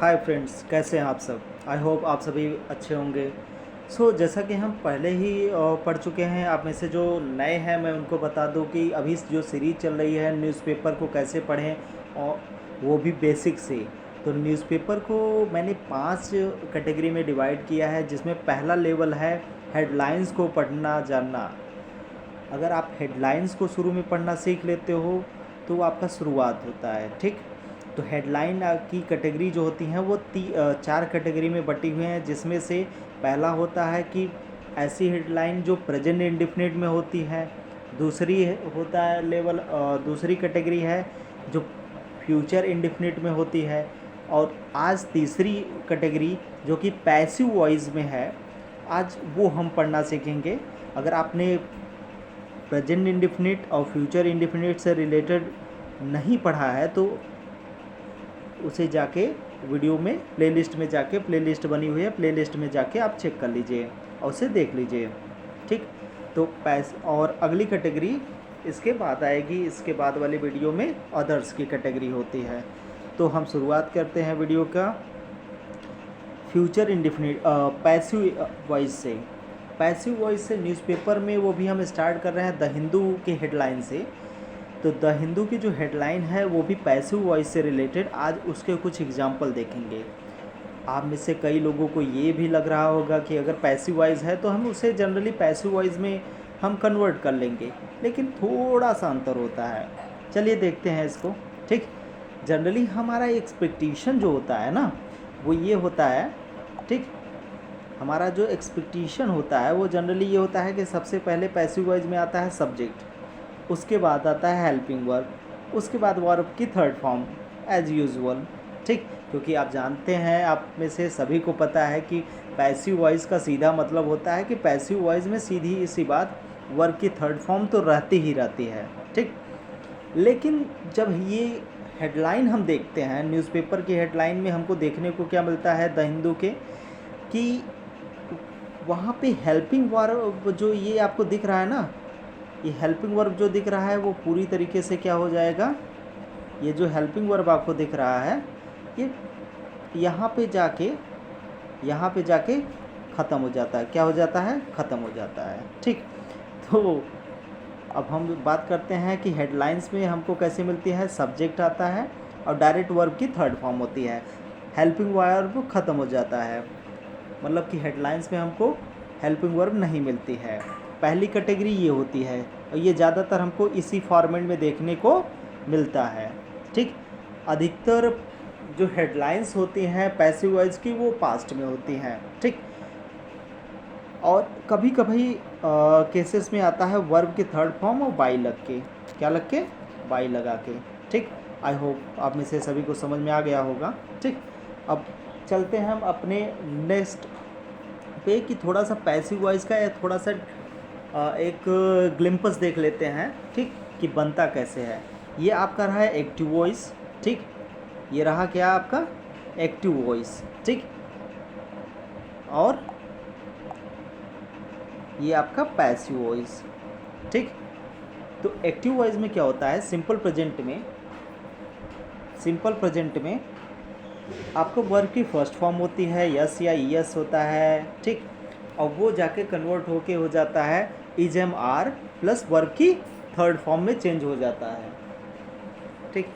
Hi friends, कैसे हैं आप सब। आई होप आप सभी अच्छे होंगे। जैसा कि हम पहले ही पढ़ चुके हैं, आप में से जो नए हैं मैं उनको बता दूं कि अभी जो सीरीज़ चल रही है न्यूज़पेपर को कैसे पढ़ें, और वो भी बेसिक से। तो न्यूज़पेपर को मैंने 5 कैटेगरी में डिवाइड किया है, जिसमें पहला लेवल है हेडलाइंस को पढ़ना जानना। अगर आप हेडलाइंस को शुरू में पढ़ना सीख लेते हो तो वो आपका शुरुआत होता है। ठीक, तो हेडलाइन की कैटेगरी जो होती हैं वो 4 कैटेगरी में बटी हुई हैं, जिसमें से पहला होता है कि ऐसी हेडलाइन जो प्रेजेंट इंडेफिनिट में होती है। दूसरी होता है लेवल दूसरी कैटेगरी है जो फ्यूचर इंडेफिनिट में होती है। और आज तीसरी कैटेगरी जो कि पैसिव वॉइस में है, आज वो हम पढ़ना सीखेंगे। अगर आपने प्रेजेंट इंडेफिनिट और फ्यूचर इंडेफिनिट से रिलेटेड नहीं पढ़ा है तो उसे जाके वीडियो में प्लेलिस्ट में जाके, प्लेलिस्ट बनी हुई है, प्लेलिस्ट में जाके आप चेक कर लीजिए और उसे देख लीजिए। ठीक, तो और अगली कैटेगरी इसके बाद आएगी, इसके बाद वाली वीडियो में अदर्स की कैटेगरी होती है। तो हम शुरुआत करते हैं वीडियो का फ्यूचर इंडेफिनिट पैसिव वॉइस से। पैसिव वॉइस से न्यूज़पेपर में वो भी हम स्टार्ट कर रहे हैं द हिंदू के हेडलाइन से। तो द हिंदू की जो हेडलाइन है वो भी पैसिव वॉइस से रिलेटेड, आज उसके कुछ एग्जांपल देखेंगे। आप में से कई लोगों को ये भी लग रहा होगा कि अगर पैसिव वॉइस है तो हम उसे जनरली पैसिव वॉइस में हम कन्वर्ट कर लेंगे, लेकिन थोड़ा सा अंतर होता है। चलिए देखते हैं इसको। ठीक, जनरली हमारा एक्सपेक्टेशन जो होता है ना वो ये होता है। ठीक, हमारा जो एक्सपेक्टेशन होता है वो जनरली ये होता है कि सबसे पहले पैसिव वॉइस में आता है सब्जेक्ट, उसके बाद आता है हेल्पिंग वर्ब, उसके बाद वर्ब की थर्ड फॉर्म एज यूजुअल। ठीक, क्योंकि आप जानते हैं, आप में से सभी को पता है कि पैसिव वॉइस का सीधा मतलब होता है कि पैसिव वॉइस में सीधी सी बात वर्ब की थर्ड फॉर्म तो रहती ही रहती है। ठीक, लेकिन जब ये हेडलाइन हम देखते हैं, न्यूज़पेपर की हेडलाइन में हमको देखने को क्या मिलता है द हिंदू के, कि वहाँ पे हेल्पिंग वर्ब जो ये आपको दिख रहा है ना, ये हेल्पिंग वर्ब जो दिख रहा है वो पूरी तरीके से क्या हो जाएगा, ये जो हेल्पिंग वर्ब आपको दिख रहा है ये यहाँ पे जाके ख़त्म हो जाता है। क्या हो जाता है? ख़त्म हो जाता है। ठीक, तो अब हम बात करते हैं कि हेडलाइंस में हमको कैसे मिलती है। सब्जेक्ट आता है और डायरेक्ट वर्ब की थर्ड फॉर्म होती है। हेल्पिंग वर्ब ख़त्म हो जाता है, मतलब कि हेडलाइंस में हमको हेल्पिंग वर्ब नहीं मिलती है। पहली कैटेगरी ये होती है और ये ज़्यादातर हमको इसी फॉर्मेट में देखने को मिलता है। ठीक, अधिकतर जो हेडलाइंस होती हैं पैसिव वॉइस की वो पास्ट में होती हैं। ठीक, और कभी कभी केसेस में आता है वर्ब की थर्ड फॉर्म और बाई लग के, क्या लग के? बाई लगा के। ठीक, आई होप आप में से सभी को समझ में आ गया होगा। ठीक, अब चलते हैं हम अपने नेक्स्ट पे कि थोड़ा सा पैसिव वॉइस का थोड़ा सा एक ग्लिम्पस देख लेते हैं। ठीक, कि बनता कैसे है। ये आपका रहा है एक्टिव वॉइस। ठीक, ये रहा क्या आपका? Active voice. ठीक, और ये आपका पैसिव वॉइस। ठीक, तो एक्टिव वॉइस में क्या होता है, सिंपल प्रेजेंट में आपको वर्ब की फर्स्ट फॉर्म होती है, यस या ईएस होता है। ठीक, और वो जाके कन्वर्ट होके हो जाता है is am are plus verb की थर्ड फॉर्म में चेंज हो जाता है। ठीक,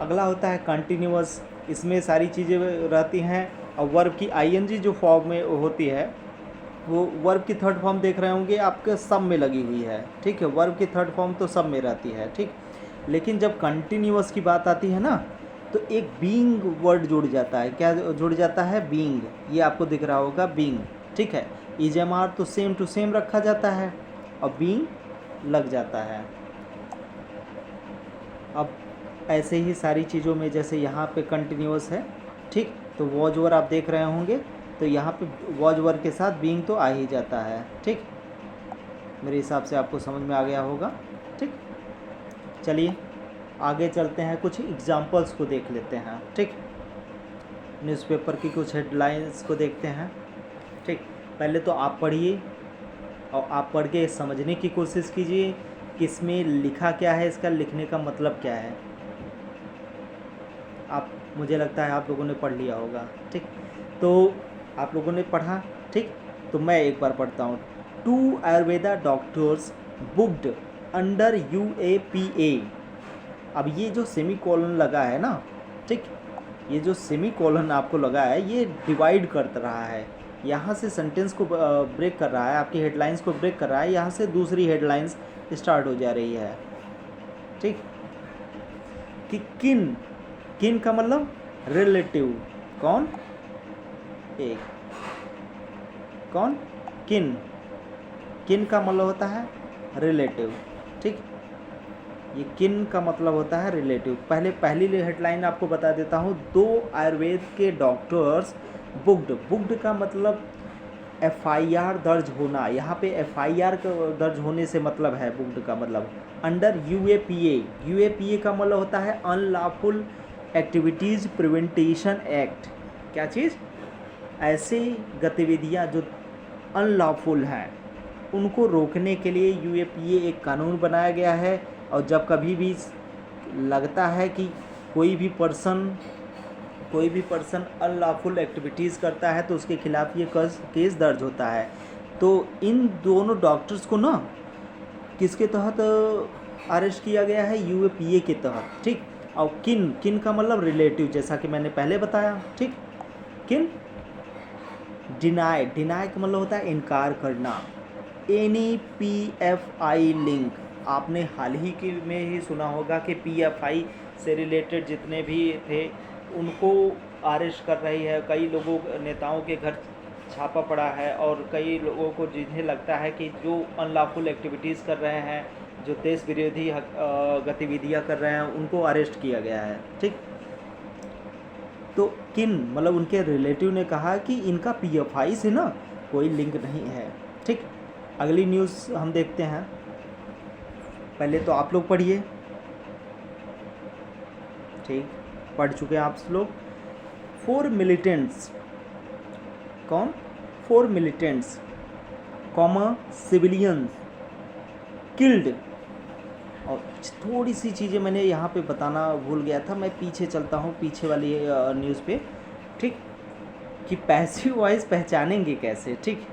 अगला होता है कंटिन्यूअस। इसमें सारी चीज़ें रहती हैं और वर्ब की आईएनजी जो फॉर्म में होती है वो वर्ब की थर्ड फॉर्म देख रहे होंगे आपके सब में लगी हुई है। ठीक है, वर्ब की थर्ड फॉर्म तो सब में रहती है। ठीक, लेकिन जब कंटिन्यूअस की बात आती है ना तो एक बीइंग वर्ड जुड़ जाता है। क्या जुड़ जाता है? बीइंग। ये आपको दिख रहा होगा बीइंग। ठीक है, इज एम आर तो सेम टू सेम रखा जाता है और बीइंग लग जाता है। अब ऐसे ही सारी चीज़ों में जैसे यहाँ पे कंटिन्यूअस है। ठीक, तो वॉज वर्ड आप देख रहे होंगे तो यहाँ पे वॉज वर्ड के साथ बीइंग तो आ ही जाता है। ठीक, मेरे हिसाब से आपको समझ में आ गया होगा। ठीक, चलिए आगे चलते हैं, कुछ एग्जांपल्स को देख लेते हैं। ठीक, न्यूज़पेपर की कुछ हेडलाइंस को देखते हैं। ठीक, पहले तो आप पढ़िए और आप पढ़ के समझने की कोशिश कीजिए कि इसमें लिखा क्या है, इसका लिखने का मतलब क्या है। आप, मुझे लगता है आप लोगों ने पढ़ लिया होगा। ठीक, तो आप लोगों ने पढ़ा। ठीक, तो मैं एक बार पढ़ता हूँ। 2 Ayurveda doctors booked under UAPA। अब ये जो सेमी कॉलन लगा है ना, ठीक, ये जो सेमी कॉलन आपको लगा है ये डिवाइड कर रहा है, यहाँ से सेंटेंस को ब्रेक कर रहा है, आपकी हेडलाइंस को ब्रेक कर रहा है, यहाँ से दूसरी हेडलाइंस स्टार्ट हो जा रही है। ठीक, कि किन, किन का मतलब रिलेटिव, कौन, एक, कौन, किन, किन का मतलब होता है रिलेटिव। ठीक, ये किन का मतलब होता है रिलेटिव। पहली हेडलाइन आपको बता देता हूँ। 2 आयुर्वेद के डॉक्टर्स बुक्ड, बुक्ड का मतलब FIR दर्ज होना, यहाँ पे FIR का दर्ज होने से मतलब है बुक्ड का मतलब। अंडर UAPA, UAPA का मतलब होता है अनलॉफुल एक्टिविटीज़ प्रिवेंटेशन एक्ट। क्या चीज़? ऐसे गतिविधियाँ जो अनलॉफुल हैं उनको रोकने के लिए UAPA एक कानून बनाया गया है। और जब कभी भी लगता है कि कोई भी पर्सन अनलॉफुल एक्टिविटीज़ करता है तो उसके खिलाफ ये केस दर्ज होता है। तो इन दोनों डॉक्टर्स को ना किसके तहत अरेस्ट किया गया है? UAPA के तहत। ठीक, और किन, किन का मतलब रिलेटिव, जैसा कि मैंने पहले बताया। ठीक, किन, डिनाई, डिनाई का मतलब होता है इनकार करना। एनी PFI लिंक, आपने हाल ही के में ही सुना होगा कि PFI से रिलेटेड जितने भी थे उनको अरेस्ट कर रही है। कई लोगों, नेताओं के घर छापा पड़ा है और कई लोगों को जिन्हें लगता है कि जो अनलॉफुल एक्टिविटीज़ कर रहे हैं, जो देश विरोधी गतिविधियां कर रहे हैं, उनको अरेस्ट किया गया है। ठीक, तो किन मतलब उनके रिलेटिव ने कहा कि इनका PFI से ना कोई लिंक नहीं है। ठीक, अगली न्यूज़ हम देखते हैं। पहले तो आप लोग पढ़िए। ठीक, पढ़ चुके हैं आप लोग। 4 मिलिटेंट्स, कौन? 4 मिलिटेंट्स कॉमा सिविलियंस किल्ड। और थोड़ी सी चीज़ें मैंने यहाँ पे बताना भूल गया था, मैं पीछे चलता हूँ, पीछे वाली न्यूज़ पे। ठीक, कि पैसिव वॉइस पहचानेंगे कैसे। ठीक,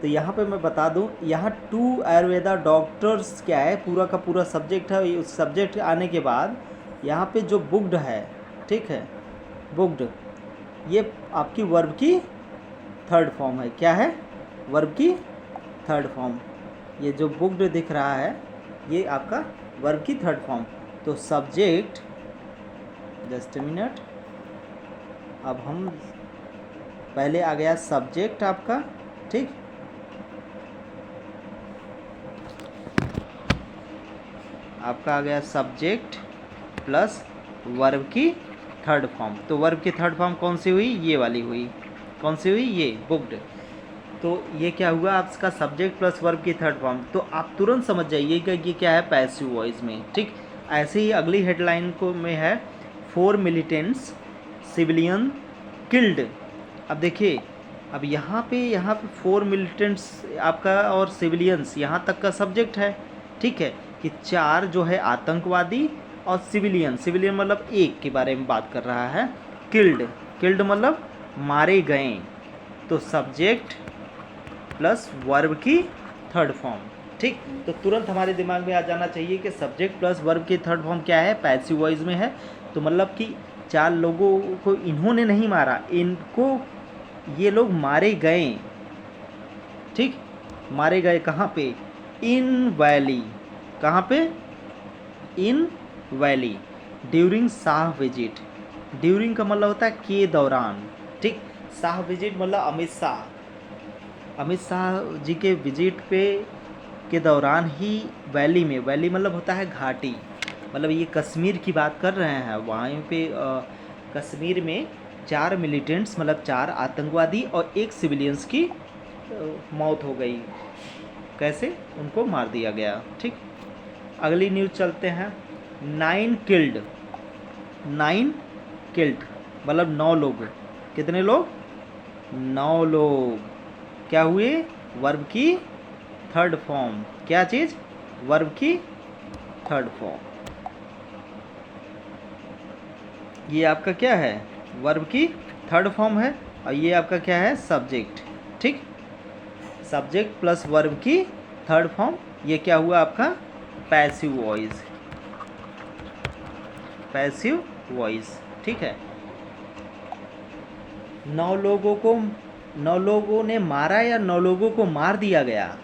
तो यहाँ पे मैं बता दूँ, यहाँ 2 आयुर्वेदा डॉक्टर्स क्या है, पूरा का पूरा सब्जेक्ट है। उस सब्जेक्ट आने के बाद यहाँ पे जो बुक्ड है, ठीक है, बुक्ड, ये आपकी वर्ब की थर्ड फॉर्म है। क्या है? वर्ब की थर्ड फॉर्म। ये जो बुक्ड दिख रहा है ये आपका वर्ब की थर्ड फॉर्म। तो सब्जेक्ट, जस्ट ए मिनट, अब हम पहले आ गया सब्जेक्ट आपका। ठीक, आपका आ गया सब्जेक्ट प्लस वर्ब की थर्ड फॉर्म। तो वर्ब की थर्ड फॉर्म कौन सी हुई? ये वाली हुई। कौन सी हुई? ये बुक्ड। तो ये क्या हुआ आपका सब्जेक्ट प्लस वर्ब की थर्ड फॉर्म। तो आप तुरंत समझ जाइए कि ये क्या है, पैसिव वॉइस में। ठीक, ऐसे ही अगली हेडलाइन को में है 4 मिलिटेंट्स सिविलियन किल्ड। अब देखिए, अब यहाँ पे 4 मिलिटेंट्स आपका और सिविलियंस यहाँ तक का सब्जेक्ट है। ठीक है, कि 4 जो है आतंकवादी और सिविलियन, सिविलियन मतलब एक के बारे में बात कर रहा है। किल्ड, किल्ड मतलब मारे गए। तो सब्जेक्ट प्लस वर्ब की थर्ड फॉर्म। ठीक, तो तुरंत हमारे दिमाग में आ जाना चाहिए कि सब्जेक्ट प्लस वर्ब की थर्ड फॉर्म क्या है, पैसिव वॉइस में है। तो मतलब कि 4 लोगों को इन्होंने नहीं मारा, इनको ये लोग मारे गए। ठीक, मारे गए कहाँ पे? In valley. कहाँ पे? In valley during Shah visit. During का मतलब होता है के दौरान। ठीक, शाह विजिट मतलब अमित शाह जी के विजिट पे के दौरान ही वैली में, वैली मतलब होता है घाटी, मतलब ये कश्मीर की बात कर रहे हैं। वहाँ पे कश्मीर में 4 मिलिटेंट्स मतलब 4 आतंकवादी और 1 सिविलियंस की मौत हो गई। कैसे? उनको मार दिया गया। ठीक, अगली न्यूज़ चलते हैं। 9 किल्ड, 9 किल्ड मतलब 9 लोग। कितने लोग? 9 लोग। क्या हुए? वर्ब की थर्ड फॉर्म। क्या चीज़? वर्ब की थर्ड फॉर्म। ये आपका क्या है, वर्ब की थर्ड फॉर्म है, और ये आपका क्या है, सब्जेक्ट। ठीक, सब्जेक्ट प्लस वर्ब की थर्ड फॉर्म, ये क्या हुआ आपका, पैसिव वॉइस, पैसिव वॉइस। ठीक है, 9 लोगों ने मारा या 9 लोगों को मार दिया गया।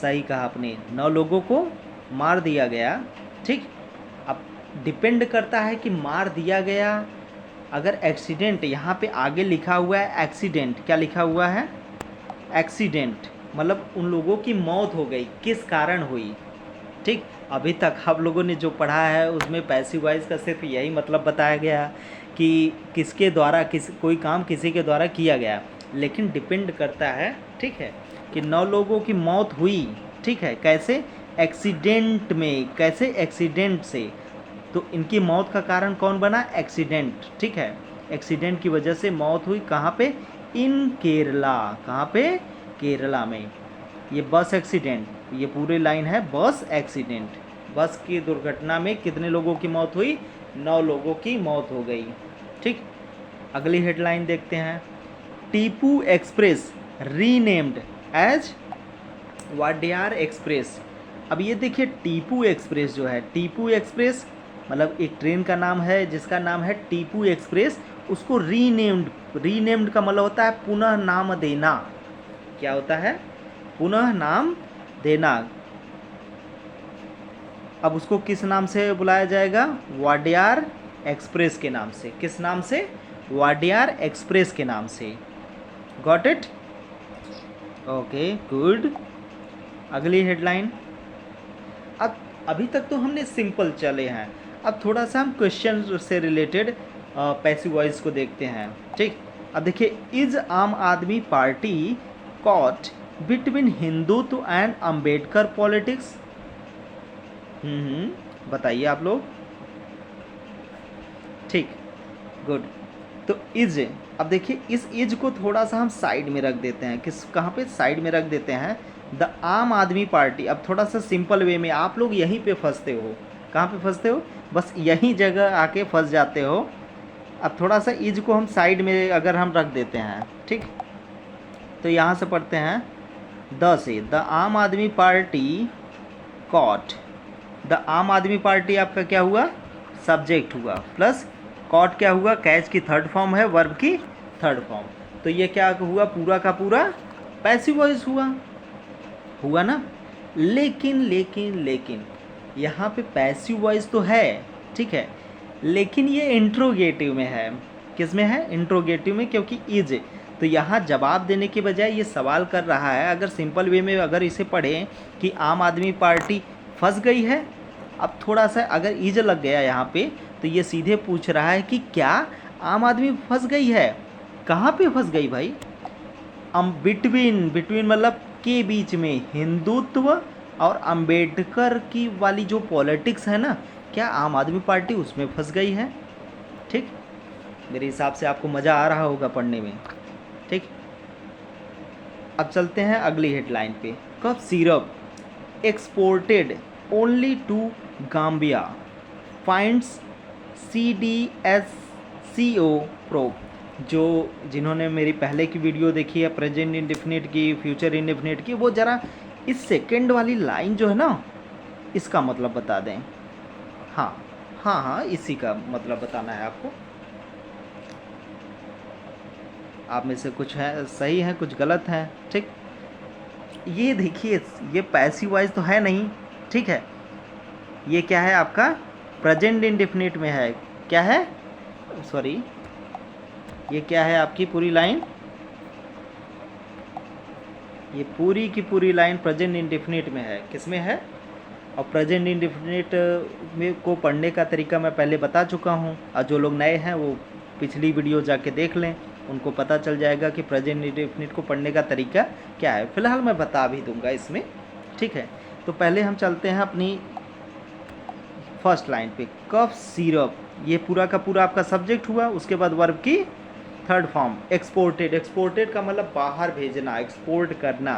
सही कहा आपने, 9 लोगों को मार दिया गया। ठीक, अब डिपेंड करता है कि मार दिया गया, अगर एक्सीडेंट यहाँ पे आगे लिखा हुआ है एक्सीडेंट, क्या लिखा हुआ है, एक्सीडेंट, मतलब उन लोगों की मौत हो गई, किस कारण हुई। ठीक, अभी तक आप लोगों ने जो पढ़ा है उसमें पैसिव वॉइस का सिर्फ यही मतलब बताया गया कि किसके द्वारा कोई काम किसी के द्वारा किया गया, लेकिन डिपेंड करता है, ठीक है, कि 9 लोगों की मौत हुई। ठीक है, कैसे, एक्सीडेंट में, कैसे, एक्सीडेंट से, तो इनकी मौत का कारण कौन बना, एक्सीडेंट। ठीक है, एक्सीडेंट की वजह से मौत हुई, कहाँ पे, इन केरला, कहाँ पे, केरला में। ये बस एक्सीडेंट, ये पूरी लाइन है बस एक्सीडेंट, बस की दुर्घटना में कितने लोगों की मौत हुई, 9 लोगों की मौत हो गई। ठीक, अगली हेडलाइन देखते हैं, Tipu express renamed as Wadiyar express. अब ये देखिए, टीपू एक्सप्रेस जो है, टीपू एक्सप्रेस मतलब एक ट्रेन का नाम है जिसका नाम है टीपू एक्सप्रेस, उसको रीनेम्ड, रीनेम्ड का मतलब होता है पुनः नाम देना। क्या होता है, पुनः नाम देना। अब उसको किस नाम से बुलाया जाएगा, वाडियार एक्सप्रेस के नाम से। किस नाम से, वाडियार एक्सप्रेस के नाम से। Got it, okay good. अगली हेडलाइन, अब अभी तक तो हमने सिंपल चले हैं, अब थोड़ा सा हम क्वेश्चन से रिलेटेड पैसिव वॉइस को देखते हैं। ठीक, अब देखिए, इज आम आदमी party caught between Hindutva and Ambedkar politics. बताइए आप लोग। ठीक, गुड। तो इज, अब देखिए इस इज को थोड़ा सा हम साइड में रख देते हैं, किस, कहाँ पे, साइड में रख देते हैं, द आम आदमी पार्टी। अब थोड़ा सा सिंपल वे में, आप लोग यहीं पे फंसते हो, कहाँ पे फंसते हो, बस यहीं जगह आके फंस जाते हो। अब थोड़ा सा इज को हम साइड में अगर हम रख देते हैं, ठीक, तो यहाँ से पढ़ते हैं, द से, द आम आदमी पार्टी कॉट, द आम आदमी पार्टी आपका क्या हुआ, सब्जेक्ट हुआ, प्लस कॉट क्या हुआ, कैच की थर्ड फॉर्म है, वर्ब की थर्ड फॉर्म, तो ये क्या हुआ, पूरा का पूरा पैसिव वॉइस हुआ ना। लेकिन यहाँ पे पैसिव वॉइस तो है, ठीक है, लेकिन ये इंट्रोगेटिव में है। किस में है, इंट्रोगेटिव में, क्योंकि इज, तो यहाँ जवाब देने के बजाय ये सवाल कर रहा है। अगर सिंपल वे में अगर इसे पढ़ें कि आम आदमी पार्टी फंस गई है, अब थोड़ा सा अगर इज लग गया यहाँ पे, तो ये सीधे पूछ रहा है कि क्या आम आदमी फंस गई है, कहाँ पे फंस गई भाई, बिटवीन, बिटवीन मतलब के बीच में, हिंदुत्व और अंबेडकर की वाली जो पॉलिटिक्स है ना, क्या आम आदमी पार्टी उसमें फंस गई है। ठीक, मेरे हिसाब से आपको मज़ा आ रहा होगा पढ़ने में। ठीक, अब चलते हैं अगली हेडलाइन पे, cough syrup exported only to Gambia finds CDSCO probe. जो जिन्होंने मेरी पहले की वीडियो देखी है प्रेजेंट इंडेफिनिट की, फ्यूचर इंडेफिनिट की, वो ज़रा इस सेकंड वाली लाइन जो है ना, इसका मतलब बता दें। हाँ, इसी का मतलब बताना है आपको। आप में से कुछ है सही है, कुछ गलत है। ठीक, ये देखिए, ये पैसिव वॉइस तो है नहीं, ठीक है, ये क्या है आपका, प्रेजेंट इंडेफिनिट में है। क्या है, सॉरी, ये क्या है आपकी पूरी लाइन, ये पूरी की पूरी लाइन प्रेजेंट इंडेफिनिट में है। किस में है, और प्रेजेंट इंडेफिनिट में को पढ़ने का तरीका मैं पहले बता चुका हूँ, और जो लोग नए हैं वो पिछली वीडियो जाके देख लें, उनको पता चल जाएगा कि प्रेजेंट इंडेफिनिट को पढ़ने का तरीका क्या है। फिलहाल मैं बता भी दूंगा इसमें। ठीक है, तो पहले हम चलते हैं अपनी फर्स्ट लाइन पे, कफ सिरप, ये पूरा का पूरा आपका सब्जेक्ट हुआ, उसके बाद वर्ब की थर्ड फॉर्म, एक्सपोर्टेड, एक्सपोर्टेड का मतलब बाहर भेजना, एक्सपोर्ट करना।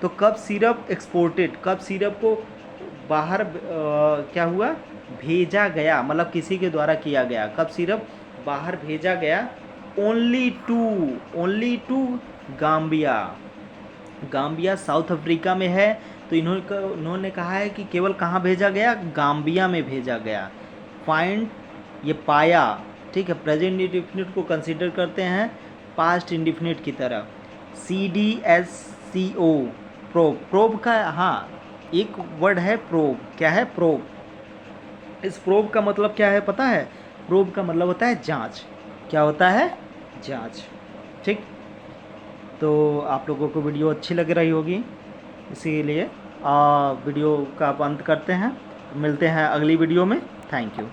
तो cough syrup exported, cough syrup को बाहर क्या हुआ, भेजा गया मतलब किसी के द्वारा किया गया, कब सिर्फ बाहर भेजा गया, only to Gambia. Gambia South Africa में है, तो इन्होंने कहा है कि केवल कहाँ भेजा गया, गाम्बिया में भेजा गया। फाइंड ये पाया, ठीक है, प्रेजेंट इंडिफिनिट को कंसीडर करते हैं पास्ट इंडिफिनिट की तरह। CDSCO प्रोब, प्रोब का हाँ एक वर्ड है प्रोब, क्या है प्रोब। इस प्रोब का मतलब क्या है पता है, प्रोब का मतलब होता है जांच, क्या होता है, जांच, ठीक। तो आप लोगों को वीडियो अच्छी लग रही होगी, इसीलिए वीडियो का अब अंत करते हैं, मिलते हैं अगली वीडियो में। Thank you.